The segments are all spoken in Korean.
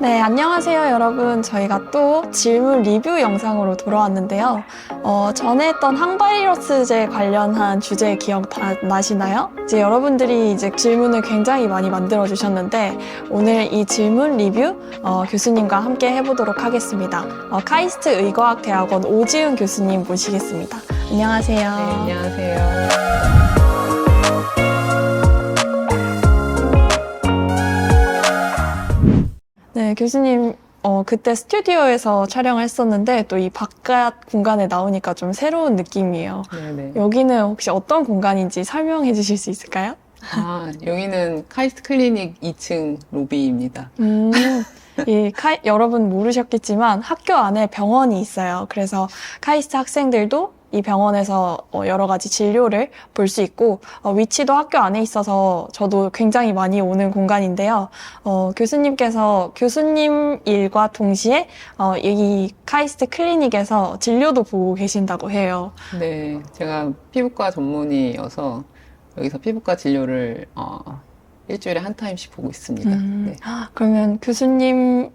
네, 안녕하세요, 여러분. 저희가 또 질문 리뷰 영상으로 돌아왔는데요. 전에 했던 항바이러스제 관련한 주제 기억 다 나시나요? 이제 여러분들이 이제 질문을 굉장히 많이 만들어 주셨는데, 오늘 이 질문 리뷰 교수님과 함께 해보도록 하겠습니다. 카이스트 의과학대학원 오지은 교수님 모시겠습니다. 안녕하세요. 네, 안녕하세요. 네, 교수님, 그때 스튜디오에서 촬영을 했었는데, 또 이 바깥 공간에 나오니까 좀 새로운 느낌이에요. 네네. 여기는 혹시 어떤 공간인지 설명해 주실 수 있을까요? 여기는 카이스트 클리닉 2층 로비입니다. 여러분 모르셨겠지만 학교 안에 병원이 있어요. 그래서 카이스트 학생들도 이 병원에서 여러 가지 진료를 볼 수 있고, 위치도 학교 안에 있어서 저도 굉장히 많이 오는 공간인데요. 교수님께서 교수님 일과 동시에 이 카이스트 클리닉에서 진료도 보고 계신다고 해요. 네, 제가 피부과 전문의여서 여기서 피부과 진료를 일주일에 한 타임씩 보고 있습니다. 네. 그러면 교수님으로서의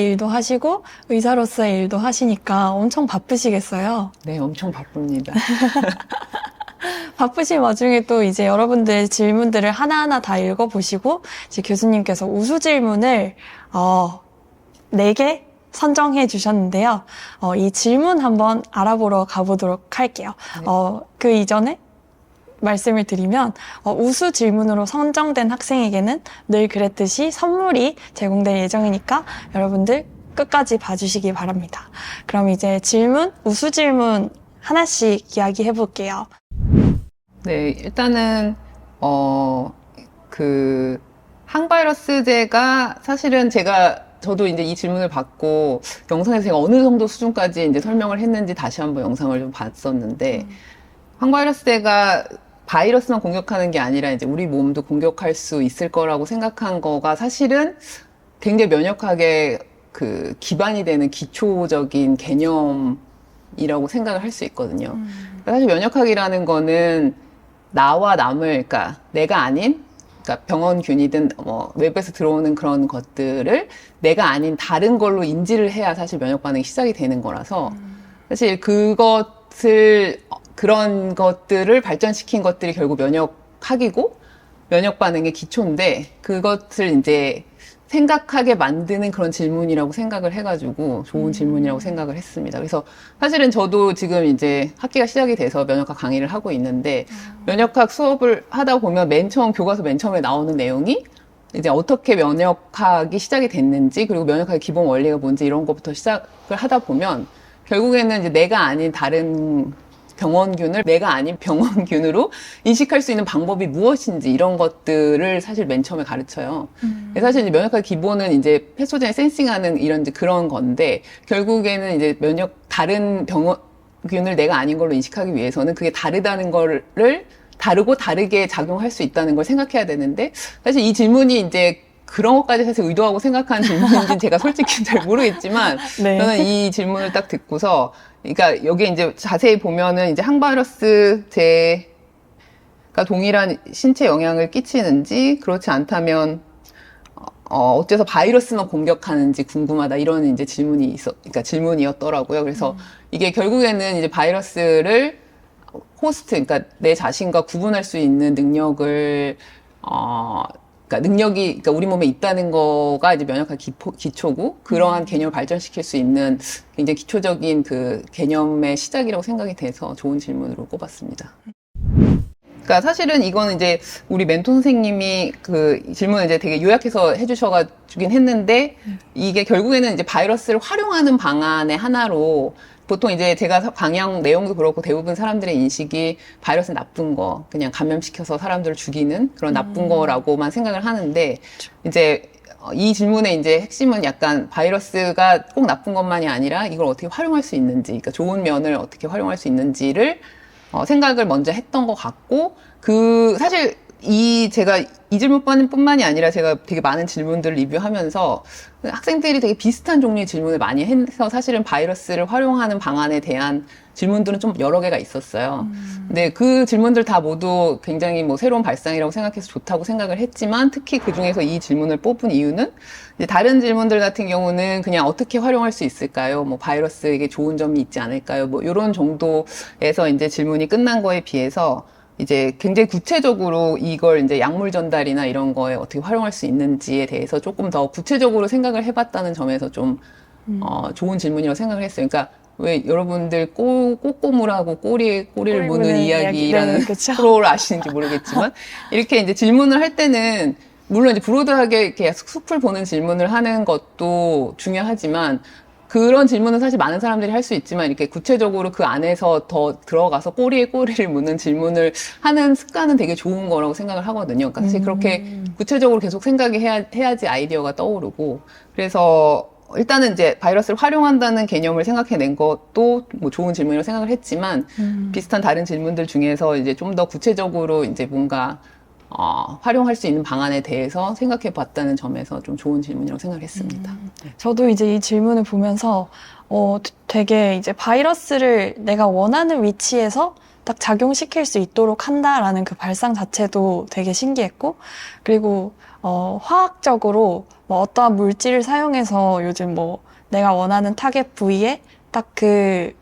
일도 하시고 의사로서의 일도 하시니까 엄청 바쁘시겠어요? 네, 엄청 바쁩니다. 바쁘신 와중에 또 이제 여러분들의 질문들을 하나하나 다 읽어보시고 이제 교수님께서 우수 질문을 4개 선정해 주셨는데요. 이 질문 한번 알아보러 가보도록 할게요. 네. 그 이전에 말씀을 드리면 우수 질문으로 선정된 학생에게는 늘 그랬듯이 선물이 제공될 예정이니까 여러분들 끝까지 봐주시기 바랍니다. 그럼 이제 우수 질문 하나씩 이야기해 볼게요. 네, 일단은 항바이러스제가 사실은 저도 이제 이 질문을 받고 영상에서 제가 어느 정도 수준까지 이제 설명을 했는지 다시 한번 영상을 좀 봤었는데 항바이러스제가 바이러스만 공격하는 게 아니라 이제 우리 몸도 공격할 수 있을 거라고 생각한 거가 사실은 굉장히 면역학의 그 기반이 되는 기초적인 개념이라고 생각을 할 수 있거든요. 사실 면역학이라는 거는 나와 남을, 그러니까 내가 아닌, 그러니까 병원균이든 외부에서 들어오는 그런 것들을 내가 아닌 다른 걸로 인지를 해야 사실 면역 반응이 시작이 되는 거라서 사실 그런 것들을 발전시킨 것들이 결국 면역학이고 면역 반응의 기초인데 그것을 이제 생각하게 만드는 그런 질문이라고 생각을 해가지고 좋은 질문이라고 생각을 했습니다. 그래서 사실은 저도 지금 이제 학기가 시작이 돼서 면역학 강의를 하고 있는데 면역학 수업을 하다 보면 교과서 맨 처음에 나오는 내용이 이제 어떻게 면역학이 시작이 됐는지 그리고 면역학의 기본 원리가 뭔지 이런 것부터 시작을 하다 보면 결국에는 이제 내가 아닌 다른 병원균을 내가 아닌 병원균으로 인식할 수 있는 방법이 무엇인지 이런 것들을 사실 맨 처음에 가르쳐요. 사실 이제 면역학 기본은 이제 패소젠을 센싱하는 이런 이제 그런 건데 결국에는 이제 다른 병원균을 내가 아닌 걸로 인식하기 위해서는 그게 다르다는 거를 다르고 다르게 작용할 수 있다는 걸 생각해야 되는데 사실 이 질문이 이제 그런 것까지 사실 의도하고 생각한 질문인지는 제가 솔직히 잘 모르겠지만 네. 저는 이 질문을 딱 듣고서 그러니까 여기 이제 자세히 보면은 이제 항바이러스제가 동일한 신체 영향을 끼치는지 그렇지 않다면 어째서 바이러스만 공격하는지 궁금하다 이런 이제 그러니까 질문이었더라고요. 그래서 이게 결국에는 이제 바이러스를 그러니까 내 자신과 구분할 수 있는 능력을 그러니까 우리 몸에 있다는 거가 이제 면역학 기초고, 그러한 개념을 발전시킬 수 있는 굉장히 기초적인 그 개념의 시작이라고 생각이 돼서 좋은 질문으로 꼽았습니다. 그러니까 사실은 이거는 이제 우리 멘토 선생님이 그 질문을 이제 되게 요약해서 해주셔가지긴 했는데, 이게 결국에는 이제 바이러스를 활용하는 방안의 하나로 보통 이제 제가 강양 내용도 그렇고 대부분 사람들의 인식이 바이러스는 나쁜 거, 그냥 감염시켜서 사람들을 죽이는 그런 나쁜 거라고만 생각을 하는데, 이제 이 질문의 이제 핵심은 약간 바이러스가 꼭 나쁜 것만이 아니라 이걸 어떻게 활용할 수 있는지, 그러니까 좋은 면을 어떻게 활용할 수 있는지를 생각을 먼저 했던 것 같고, 사실 제가 이 질문뿐만이 아니라 제가 되게 많은 질문들을 리뷰하면서 학생들이 되게 비슷한 종류의 질문을 많이 해서 사실은 바이러스를 활용하는 방안에 대한 질문들은 좀 여러 개가 있었어요. 근데 그 질문들 다 모두 굉장히 뭐 새로운 발상이라고 생각해서 좋다고 생각을 했지만 특히 그 중에서 이 질문을 뽑은 이유는 이제 다른 질문들 같은 경우는 그냥 어떻게 활용할 수 있을까요? 뭐 바이러스에게 좋은 점이 있지 않을까요? 뭐 이런 정도에서 이제 질문이 끝난 거에 비해서 이제 굉장히 구체적으로 이걸 이제 약물 전달이나 이런 거에 어떻게 활용할 수 있는지에 대해서 조금 더 구체적으로 생각을 해봤다는 점에서 좀, 좋은 질문이라고 생각을 했어요. 그러니까 왜 여러분들 꼬꼬물하고 꼬리를 무는 이야기라는 네, 그쵸. 프로를 아시는지 모르겠지만 이렇게 이제 질문을 할 때는 물론 이제 브로드하게 이렇게 숲을 보는 질문을 하는 것도 중요하지만 그런 질문은 사실 많은 사람들이 할 수 있지만 이렇게 구체적으로 그 안에서 더 들어가서 꼬리에 꼬리를 무는 질문을 하는 습관은 되게 좋은 거라고 생각을 하거든요. 그러니까 사실 그렇게 구체적으로 계속 생각이 해야지 아이디어가 떠오르고 그래서 일단은 이제 바이러스를 활용한다는 개념을 생각해낸 것도 뭐 좋은 질문이라고 생각을 했지만 비슷한 다른 질문들 중에서 이제 좀 더 구체적으로 이제 뭔가 활용할 수 있는 방안에 대해서 생각해 봤다는 점에서 좀 좋은 질문이라고 생각을 했습니다. 저도 이제 이 질문을 보면서 되게 이제 바이러스를 내가 원하는 위치에서 딱 작용시킬 수 있도록 한다라는 그 발상 자체도 되게 신기했고, 그리고 화학적으로 뭐 어떠한 물질을 사용해서 요즘 뭐 내가 원하는 타겟 부위에 딱 그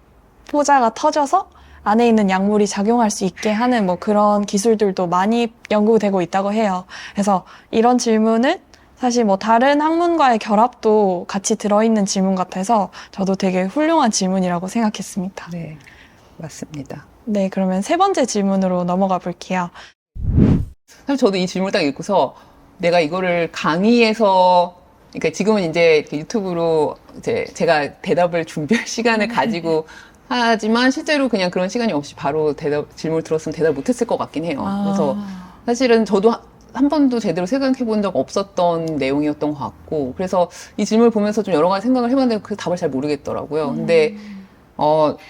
포자가 터져서 안에 있는 약물이 작용할 수 있게 하는 뭐 그런 기술들도 많이 연구되고 있다고 해요. 그래서 이런 질문은 사실 뭐 다른 학문과의 결합도 같이 들어있는 질문 같아서 저도 되게 훌륭한 질문이라고 생각했습니다. 네, 맞습니다. 네, 그러면 세 번째 질문으로 넘어가 볼게요. 사실 저도 이 질문을 딱 읽고서 내가 이거를 강의에서 그러니까 지금은 이제 이렇게 유튜브로 이제 제가 대답을 준비할 시간을 가지고 하지만 실제로 그냥 그런 시간이 없이 바로 질문을 들었으면 대답을 못했을 것 같긴 해요. 그래서 사실은 저도 한 번도 제대로 생각해 본 적 없었던 내용이었던 것 같고 그래서 이 질문을 보면서 좀 여러 가지 생각을 해봤는데 그 답을 잘 모르겠더라고요. 근데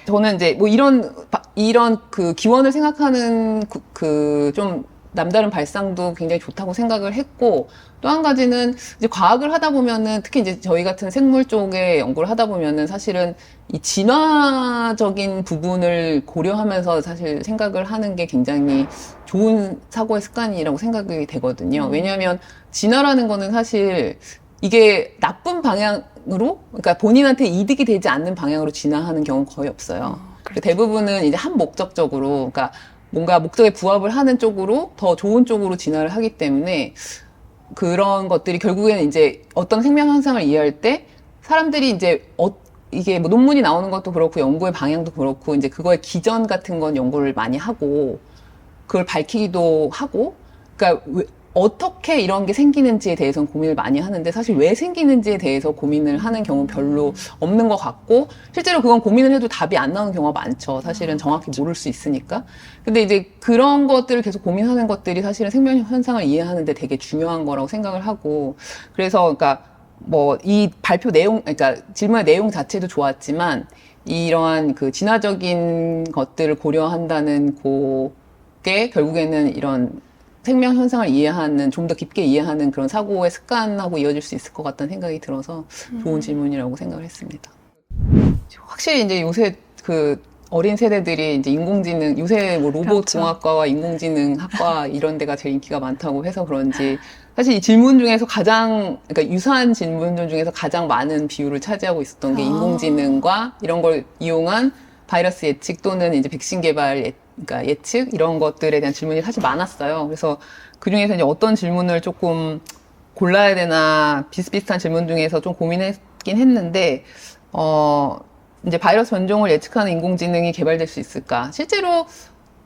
저는 이제 뭐 이런 그 기원을 생각하는 그 좀 남다른 발상도 굉장히 좋다고 생각을 했고 또 한 가지는 이제 과학을 하다 보면은 특히 이제 저희 같은 생물 쪽의 연구를 하다 보면은 사실은 이 진화적인 부분을 고려하면서 사실 생각을 하는 게 굉장히 좋은 사고의 습관이라고 생각이 되거든요. 왜냐하면 진화라는 거는 사실 이게 나쁜 방향으로 그러니까 본인한테 이득이 되지 않는 방향으로 진화하는 경우는 거의 없어요. 대부분은 이제 한 목적적으로 그러니까 뭔가 목적에 부합을 하는 쪽으로 더 좋은 쪽으로 진화를 하기 때문에 그런 것들이 결국에는 이제 어떤 생명 현상을 이해할 때 사람들이 이제 이게 뭐 논문이 나오는 것도 그렇고 연구의 방향도 그렇고 이제 그거의 기전 같은 건 연구를 많이 하고 그걸 밝히기도 하고 그러니까 어떻게 이런 게 생기는지에 대해서는 고민을 많이 하는데 사실 왜 생기는지에 대해서 고민을 하는 경우 별로 없는 것 같고 실제로 그건 고민을 해도 답이 안 나오는 경우가 많죠. 사실은 정확히 모를 수 있으니까. 근데 이제 그런 것들을 계속 고민하는 것들이 사실은 생명 현상을 이해하는데 되게 중요한 거라고 생각을 하고 그래서 그러니까 뭐 이 발표 내용 그러니까 질문의 내용 자체도 좋았지만 이러한 그 진화적인 것들을 고려한다는 그게 결국에는 이런 생명 현상을 이해하는 좀 더 깊게 이해하는 그런 사고의 습관하고 이어질 수 있을 것 같다는 생각이 들어서 좋은 질문이라고 생각을 했습니다. 확실히 이제 요새 그 어린 세대들이 이제 인공지능 요새 뭐 로봇공학과와 인공지능학과 이런 데가 제일 인기가 많다고 해서 그런지 사실 이 질문 중에서 그러니까 유사한 질문들 중에서 가장 많은 비율을 차지하고 있었던 게 인공지능과 이런 걸 이용한 바이러스 예측 또는 이제 백신 개발 그러니까 예측 이런 것들에 대한 질문이 사실 많았어요. 그래서 그 중에서 이제 어떤 질문을 조금 골라야 되나 비슷비슷한 질문 중에서 좀 고민했긴 했는데 이제 바이러스 변종을 예측하는 인공지능이 개발될 수 있을까? 실제로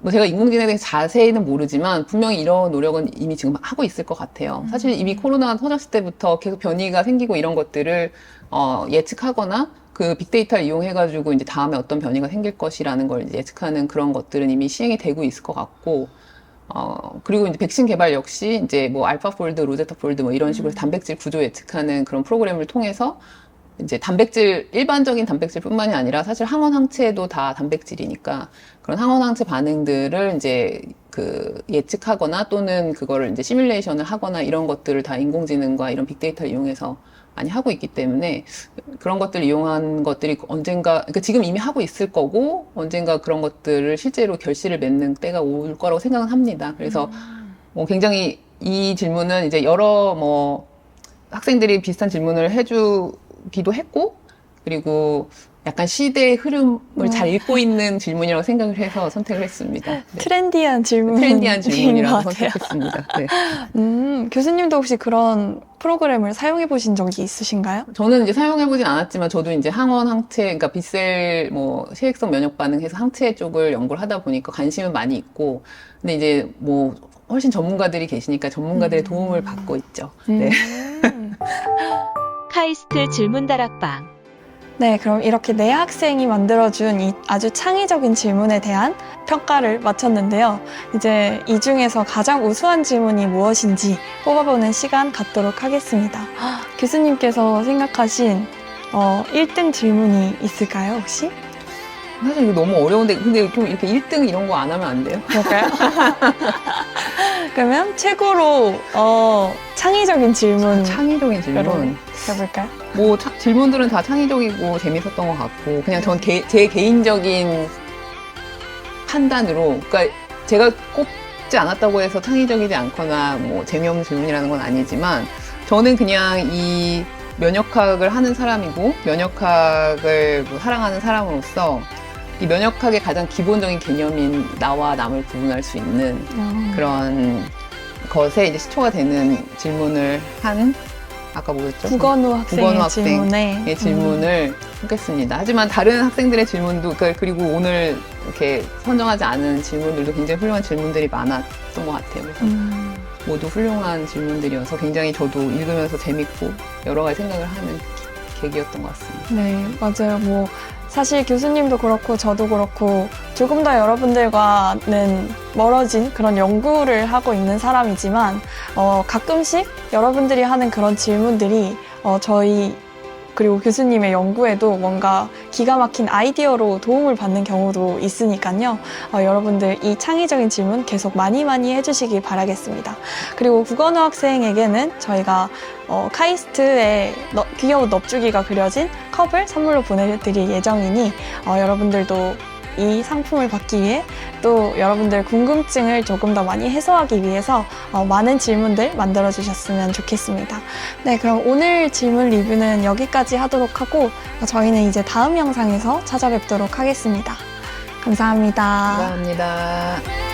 뭐 제가 인공지능에 대해서 자세히는 모르지만 분명히 이런 노력은 이미 지금 하고 있을 것 같아요. 사실 이미 코로나가 터졌을 때부터 계속 변이가 생기고 이런 것들을 예측하거나 그 빅데이터를 이용해가지고 이제 다음에 어떤 변이가 생길 것이라는 걸 이제 예측하는 그런 것들은 이미 시행이 되고 있을 것 같고, 그리고 이제 백신 개발 역시 이제 뭐 알파폴드, 로제타폴드 뭐 이런 식으로 단백질 구조 예측하는 그런 프로그램을 통해서 이제 일반적인 단백질뿐만이 아니라 사실 항원 항체도 다 단백질이니까 그런 항원 항체 반응들을 이제 예측하거나 또는 그거를 이제 시뮬레이션을 하거나 이런 것들을 다 인공지능과 이런 빅데이터를 이용해서 많이 하고 있기 때문에 그런 것들을 이용한 것들이 언젠가, 그러니까 지금 이미 하고 있을 거고 언젠가 그런 것들을 실제로 결실을 맺는 때가 올 거라고 생각은 합니다. 그래서 굉장히 이 질문은 이제 여러 학생들이 비슷한 질문을 해주기도 했고, 그리고 약간 시대의 흐름을 잘 읽고 있는 질문이라고 생각을 해서 선택을 했습니다. 네. 트렌디한 트렌디한 질문이라고 것 같아요. 선택했습니다. 네. 교수님도 혹시 그런 프로그램을 사용해 보신 적이 있으신가요? 저는 이제 사용해보진 않았지만 저도 이제 항원 항체, 그러니까 B셀 시액성 면역 반응해서 항체 쪽을 연구를 하다 보니까 관심은 많이 있고, 근데 이제 훨씬 전문가들이 계시니까 전문가들의 도움을 받고 있죠. 네. 카이스트 질문다락방. 네, 그럼 이렇게 네 학생이 만들어준 이 아주 창의적인 질문에 대한 평가를 마쳤는데요. 이제 이 중에서 가장 우수한 질문이 무엇인지 뽑아보는 시간 갖도록 하겠습니다. 교수님께서 생각하신 1등 질문이 있을까요, 혹시? 사실 이거 너무 어려운데, 근데 좀 이렇게 1등 이런 거 안 하면 안 돼요? 그럴까요? 그러면 최고로 창의적인 질문 창의적인 질문. 해볼까요? 질문들은 다 창의적이고 재밌었던 것 같고, 그냥 전 제 개인적인 판단으로, 그러니까 제가 꼽지 않았다고 해서 창의적이지 않거나 재미없는 질문이라는 건 아니지만, 저는 그냥 이 면역학을 하는 사람이고, 면역학을 사랑하는 사람으로서, 이 면역학의 가장 기본적인 개념인 나와 남을 구분할 수 있는 그런 것에 이제 시초가 되는 질문을 한, 아까 뭐였죠? 국어노 학생의 질문에 질문을 했겠습니다. 하지만 다른 학생들의 질문도, 그리고 오늘 이렇게 선정하지 않은 질문들도 굉장히 훌륭한 질문들이 많았던 것 같아요. 그래서 모두 훌륭한 질문들이어서 굉장히 저도 읽으면서 재밌고 여러 가지 생각을 하는 계기였던 것 같습니다. 네, 맞아요. 사실 교수님도 그렇고 저도 그렇고 조금 더 여러분들과는 멀어진 그런 연구를 하고 있는 사람이지만 가끔씩 여러분들이 하는 그런 질문들이 저희 그리고 교수님의 연구에도 뭔가 기가 막힌 아이디어로 도움을 받는 경우도 있으니까요. 여러분들 이 창의적인 질문 계속 많이 해주시길 바라겠습니다. 그리고 국어노 학생에게는 저희가 카이스트의 귀여운 넙주기가 그려진 컵을 선물로 보내드릴 예정이니 여러분들도 이 상품을 받기 위해 또 여러분들 궁금증을 조금 더 많이 해소하기 위해서 많은 질문들 만들어주셨으면 좋겠습니다. 네, 그럼 오늘 질문 리뷰는 여기까지 하도록 하고 저희는 이제 다음 영상에서 찾아뵙도록 하겠습니다. 감사합니다. 감사합니다.